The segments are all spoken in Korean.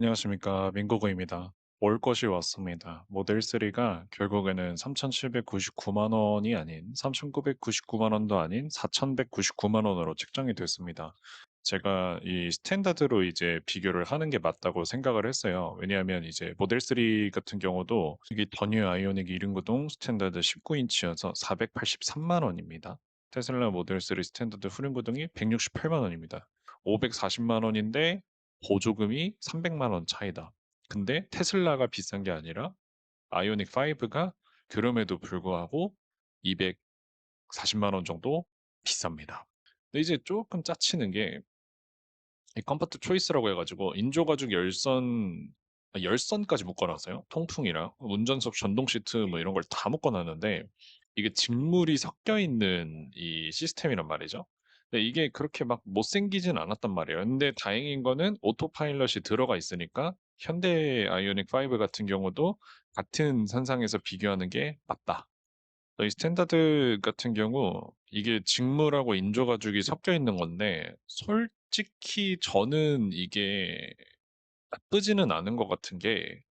안녕하십니까. 민고구입니다. 올 것이 왔습니다. 모델 3가 결국에는 3,799만 원이 아닌 3,999만 원도 아닌 4,199만 원으로 책정이 됐습니다. 제가 이 스탠다드로 이제 비교를 하는 게 맞다고 생각을 했어요. 왜냐하면 이제 모델 3 같은 경우도 이게 더 뉴 아이오닉 1인구동 스탠다드 19인치여서 483만 원입니다. 테슬라 모델 3 스탠다드 후륜구동이 168만 원입니다. 540만 원인데 보조금이 300만 원 차이다. 근데 테슬라가 비싼 게 아니라 아이오닉 5가 그럼에도 불구하고 240만 원 정도 비쌉니다. 근데 이제 조금 짜치는 게 이 컴포트 초이스라고 해가지고 인조가죽 열선까지 묶어놨어요. 통풍이랑 운전석 전동 시트 뭐 이런 걸 다 묶어놨는데 이게 직물이 섞여 있는 이 시스템이란 말이죠. 근데 이게 그렇게 막 못생기진 않았단 말이에요. 근데 다행인 거는 오토파일럿이 들어가 있으니까 현대 아이오닉 5 같은 경우도 같은 선상에서 비교하는 게 맞다. 이 스탠다드 같은 경우 이게 직물하고 인조가죽이 섞여 있는 건데 솔직히 저는 이게 나쁘지는 않은 것 같은 게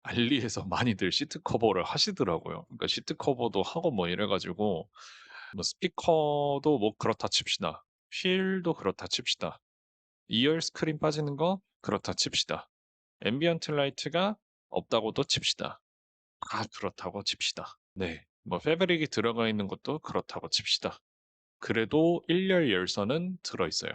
알리에서 많이들 시트 커버를 하시더라고요. 그러니까 시트 커버도 하고 뭐 이래가지고 뭐 스피커도 뭐 그렇다 칩시다. 휠도 그렇다 칩시다. 2열 스크린 빠지는 거 그렇다 칩시다. 앰비언트 라이트가 없다고도 칩시다. 다 그렇다고 칩시다. 네. 뭐 패브릭이 들어가 있는 것도 그렇다고 칩시다. 그래도 1열 열선은 들어있어요.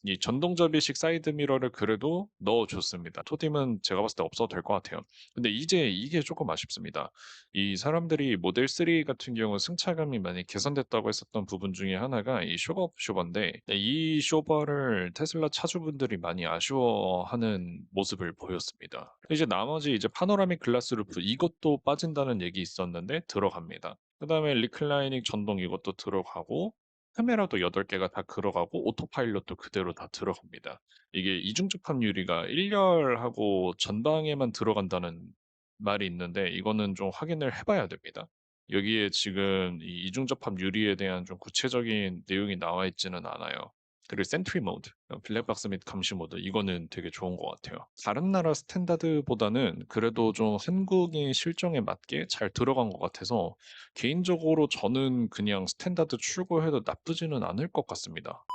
이 전동 접이식 사이드 미러를 그래도 넣어줬습니다. 토dim은 제가 봤을 때 없어도 될 것 같아요. 근데 이제 이게 조금 아쉽습니다. 이 사람들이 모델 3 같은 경우 승차감이 많이 개선됐다고 했었던 부분 중에 하나가 이 쇼버인데 이 쇼버를 테슬라 차주분들이 많이 아쉬워하는 모습을 보였습니다. 이제 나머지 이제 파노라믹 글라스 루프 이것도 빠진다는 얘기 있었는데 들어갑니다. 그 다음에 리클라이닝 전동 이것도 들어가고 카메라도 8개가 다 들어가고 오토파일럿도 그대로 다 들어갑니다. 이게 이중접합 유리가 1열하고 전방에만 들어간다는 말이 있는데 이거는 좀 확인을 해봐야 됩니다. 여기에 지금 이 이중접합 유리에 대한 좀 구체적인 내용이 나와 있지는 않아요. 그리고 센트리 모드, 블랙박스 및 감시 모드 이거는 되게 좋은 것 같아요. 다른 나라 스탠다드보다는 그래도 좀 한국인 실정에 맞게 잘 들어간 것 같아서 개인적으로 저는 그냥 스탠다드 출고해도 나쁘지는 않을 것 같습니다.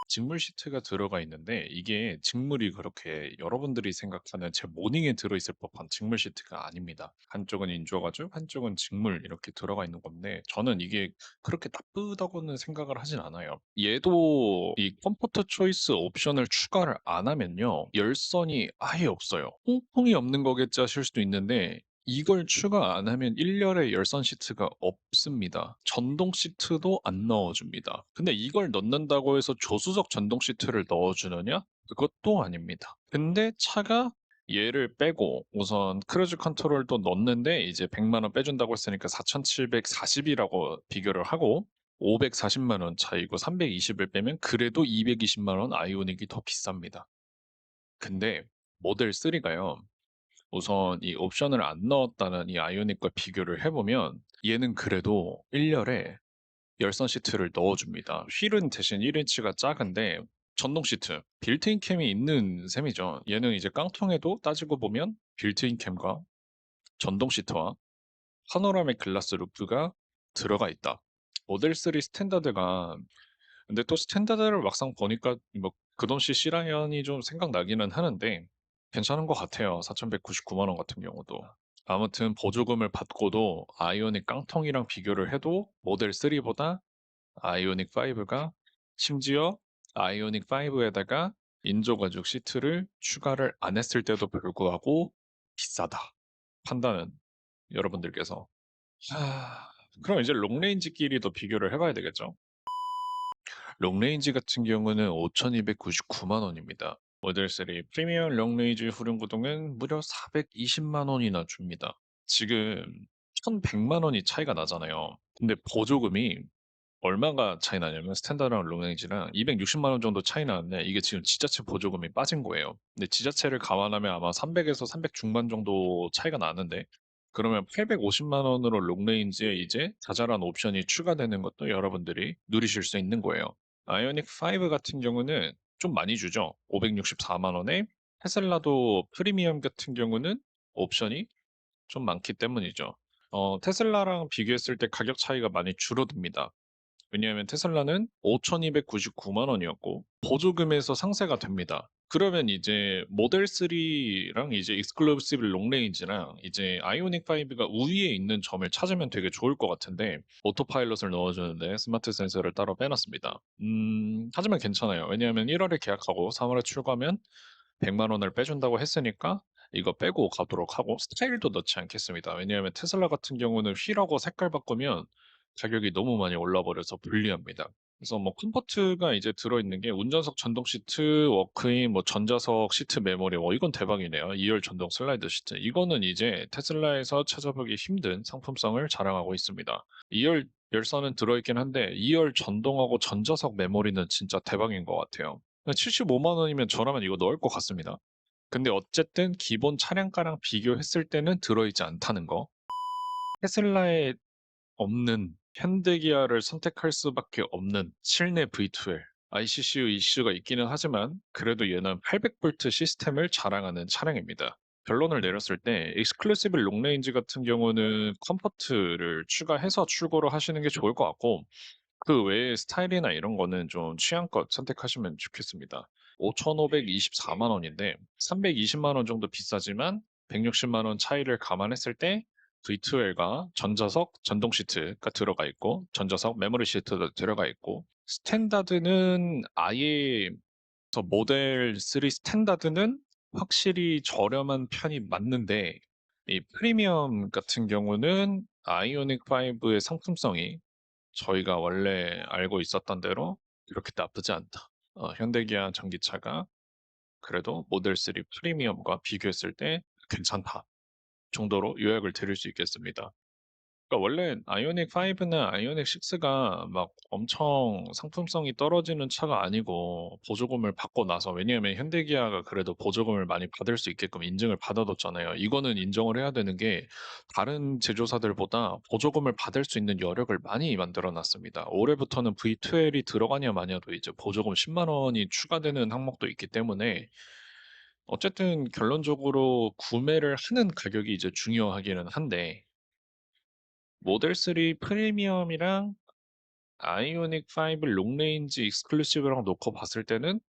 직물 시트가 들어가 있는데 이게 직물이 그렇게 여러분들이 생각하는 제 모닝에 들어있을 법한 직물 시트가 아닙니다. 한쪽은 인조가죽, 한쪽은 직물 이렇게 들어가 있는 건데 저는 이게 그렇게 나쁘다고는 생각을 하진 않아요. 얘도 이 컴포트 초이스 옵션을 추가를 안 하면요. 열선이 아예 없어요. 통풍이 없는 거겠지 하실 수도 있는데 이걸 추가 안 하면 1열에 열선 시트가 없습니다. 전동 시트도 안 넣어줍니다. 근데 이걸 넣는다고 해서 조수석 전동 시트를 넣어주느냐? 그것도 아닙니다. 근데 차가 얘를 빼고 우선 크루즈 컨트롤도 넣는데 이제 100만 원 빼준다고 했으니까 4,740이라고 비교를 하고 540만 원 차이고 320을 빼면 그래도 220만 원 아이오닉이 더 비쌉니다. 근데 모델 3가요. 우선 이 옵션을 안 넣었다는 이 아이오닉과 비교를 해보면 얘는 그래도 1열에 열선 시트를 넣어줍니다. 휠은 대신 1인치가 작은데 전동 시트, 빌트인 캠이 있는 셈이죠. 얘는 이제 깡통에도 따지고 보면 빌트인 캠과 전동 시트와 파노라믹 글라스 루프가 들어가 있다. 모델 3 스탠다드가 근데 또 스탠다드를 막상 보니까 뭐 그돈 C라이언이 좀 생각나기는 하는데 괜찮은 것 같아요. 4,199만 원 같은 경우도. 아무튼 보조금을 받고도 아이오닉 깡통이랑 비교를 해도 모델 3보다 아이오닉 5가 심지어 아이오닉 5에다가 인조가죽 시트를 추가를 안 했을 때도 불구하고 비싸다. 판단은 여러분들께서. 그럼 이제 롱레인지끼리도 비교를 해봐야 되겠죠? 롱레인지 같은 경우는 5,299만 원입니다. 모델 3 프리미엄 롱레인지 후륜구동은 무려 420만 원이나 줍니다. 지금 1,100만 원이 차이가 나잖아요. 근데 보조금이 얼마가 차이 나냐면 스탠다드랑 롱레인지랑 260만 원 정도 차이 나는데 이게 지금 지자체 보조금이 빠진 거예요. 근데 지자체를 감안하면 아마 300에서 300 중반 정도 차이가 나는데 그러면 850만 원으로 롱레인지에 이제 자잘한 옵션이 추가되는 것도 여러분들이 누리실 수 있는 거예요. 아이오닉 5 같은 경우는 좀 많이 주죠. 564만 원에 테슬라도 프리미엄 같은 경우는 옵션이 좀 많기 때문이죠. 테슬라랑 비교했을 때 가격 차이가 많이 줄어듭니다. 왜냐하면 테슬라는 5,299만 원이었고 보조금에서 상세가 됩니다. 그러면 이제 모델 3랑 이제 익스클루시브 롱레인지랑 이제 아이오닉 5가 우위에 있는 점을 찾으면 되게 좋을 것 같은데 오토파일럿을 넣어주는데 스마트 센서를 따로 빼놨습니다. 하지만 괜찮아요. 왜냐하면 1월에 계약하고 3월에 출고하면 100만 원을 빼준다고 했으니까 이거 빼고 가도록 하고 스타일도 넣지 않겠습니다. 왜냐하면 테슬라 같은 경우는 휠하고 색깔 바꾸면 가격이 너무 많이 올라 버려서 불리합니다. 그래서 뭐 컴포트가 이제 들어있는 게 운전석 전동 시트, 워크인, 뭐 전자석 시트 메모리, 이건 대박이네요. 2열 전동 슬라이드 시트. 이거는 이제 테슬라에서 찾아보기 힘든 상품성을 자랑하고 있습니다. 2열 열선은 들어있긴 한데 2열 전동하고 전자석 메모리는 진짜 대박인 것 같아요. 75만 원이면 저라면 이거 넣을 것 같습니다. 근데 어쨌든 기본 차량가랑 비교했을 때는 들어있지 않다는 거. 테슬라에 없는 현대기아를 선택할 수밖에 없는 실내 V2L ICCU 이슈가 있기는 하지만 그래도 얘는 800V 시스템을 자랑하는 차량입니다. 결론을 내렸을 때 익스클루시브 롱레인지 같은 경우는 컴포트를 추가해서 출고를 하시는 게 좋을 것 같고 그 외에 스타일이나 이런 거는 좀 취향껏 선택하시면 좋겠습니다. 5,524만 원인데 320만 원 정도 비싸지만 160만 원 차이를 감안했을 때 V2L과 전자석 전동 시트가 들어가 있고 전자석 메모리 시트도 들어가 있고 스탠다드는 아예 모델 3 스탠다드는 확실히 저렴한 편이 맞는데 이 프리미엄 같은 경우는 아이오닉 5의 상품성이 저희가 원래 알고 있었던 대로 그렇게 나쁘지 않다. 현대기아 전기차가 그래도 모델 3 프리미엄과 비교했을 때 괜찮다 정도로 요약을 드릴 수 있겠습니다. 그러니까 원래 아이오닉 5나 아이오닉 6가 막 엄청 상품성이 떨어지는 차가 아니고 보조금을 받고 나서 왜냐하면 현대기아가 그래도 보조금을 많이 받을 수 있게끔 인증을 받아뒀잖아요. 이거는 인정을 해야 되는 게 다른 제조사들보다 보조금을 받을 수 있는 여력을 많이 만들어 놨습니다. 올해부터는 V2L이 들어가냐 마냐도 이제 보조금 10만 원이 추가되는 항목도 있기 때문에 어쨌든 결론적으로 구매를 하는 가격이 이제 중요하기는 한데 모델 3 프리미엄이랑 아이오닉 5 롱레인지 익스클루시브랑 놓고 봤을 때는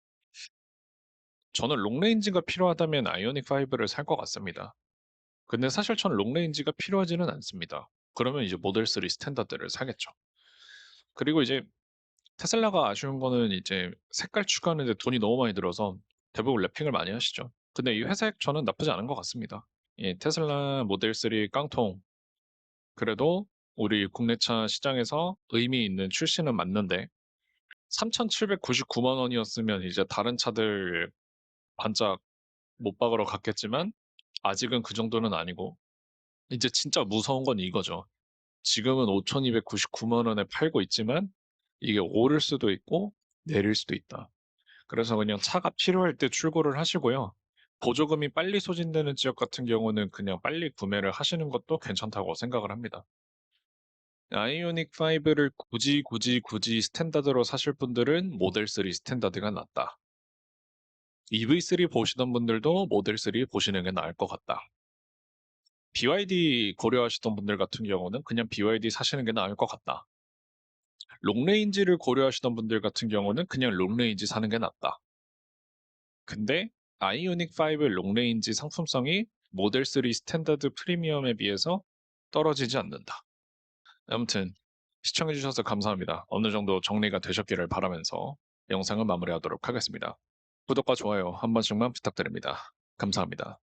저는 롱레인지가 필요하다면 아이오닉 5를 살 것 같습니다. 근데 사실 저는 롱레인지가 필요하지는 않습니다. 그러면 이제 모델 3 스탠다드를 사겠죠. 그리고 이제 테슬라가 아쉬운 거는 이제 색깔 추가하는데 돈이 너무 많이 들어서 대부분 랩핑을 많이 하시죠. 근데 이 회색 저는 나쁘지 않은 것 같습니다. 예, 테슬라 모델 3 깡통 그래도 우리 국내차 시장에서 의미 있는 출시는 맞는데 3,799만 원이었으면 이제 다른 차들 반짝 못 박으러 갔겠지만 아직은 그 정도는 아니고 이제 진짜 무서운 건 이거죠. 지금은 5,299만 원에 팔고 있지만 이게 오를 수도 있고 내릴 수도 있다. 그래서 그냥 차가 필요할 때 출고를 하시고요. 보조금이 빨리 소진되는 지역 같은 경우는 그냥 빨리 구매를 하시는 것도 괜찮다고 생각을 합니다. 아이오닉 5를 굳이 스탠다드로 사실 분들은 모델 3 스탠다드가 낫다. EV3 보시던 분들도 모델 3 보시는 게 나을 것 같다. BYD 고려하시던 분들 같은 경우는 그냥 BYD 사시는 게 나을 것 같다. 롱레인지를 고려하시던 분들 같은 경우는 그냥 롱레인지 사는 게 낫다. 근데 아이오닉 5 롱레인지 상품성이 모델 3 스탠다드 프리미엄에 비해서 떨어지지 않는다. 아무튼 시청해주셔서 감사합니다. 어느 정도 정리가 되셨기를 바라면서 영상을 마무리하도록 하겠습니다. 구독과 좋아요 한 번씩만 부탁드립니다. 감사합니다.